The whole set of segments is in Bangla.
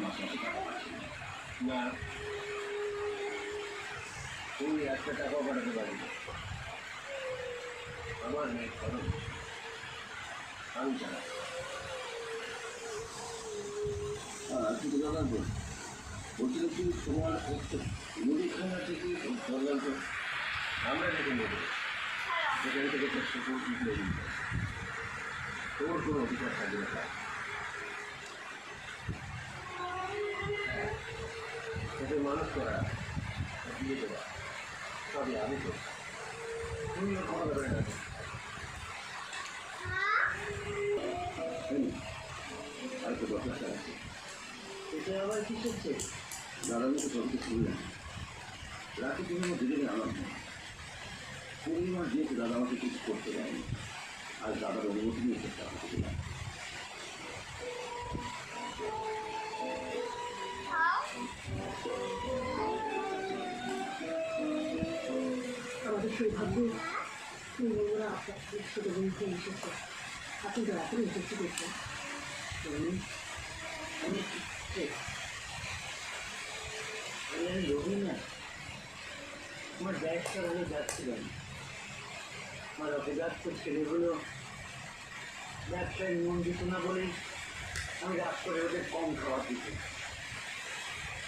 মাসে মাসে টাকা পাচ্ছি না, তুই একটা টাকাও পাঠাতে পারি না। আমার নেই খরচ, আমি চালাই। কিন্তু দাদা বলছিল কি তোমার মুদিখানা থেকে ধরলাম তো আমরা থেকে নেব, সেখান থেকে তো সকল তুলে দিতে তোর কোনো অধিকার থাকবে না। তোকে মানুষ করা, দিয়ে দেওয়া সবই আমি করছি, তুমিও খাওয়া দাবে না। আর তো দরকার আছে, এটা আবার কি করছে? দাদাকে তো সব কিছু শুনলেন, রাতে তুমি আমার দুজনে আমার পূর্ণিমার যেহেতু দাদা আমাকে কিছু করতে দেয়নি, আর দাদার অনুমতি নিয়ে করতে আমাকে দিলাম। আমাদের সৌভাগ্য বন্ধুরা আপনার ছোট বোনকে এসেছে, আপনি দয়া করে এসেছি দেখবেন। আমি রবীন্দ্র আমার ব্যবসার আমি যাচ্ছিলাম, আমার অপদার্থ ছেলেগুলো ব্যবসায় মন দিত না বলেই আমি রাগ করে ওদের কম খাবার দিত।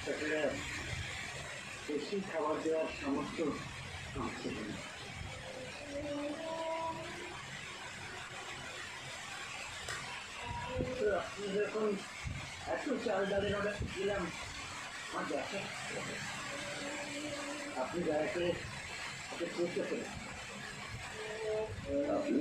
তাছাড়া বেশি খাবার দেওয়ার সামর্থ্য আমার ছিল না। আপনি যখন এত চাল ডালের অর্ডার দিলাম, আমার ব্যবসা আপনি দয়া করে ওকে করতে পারেন। আপনি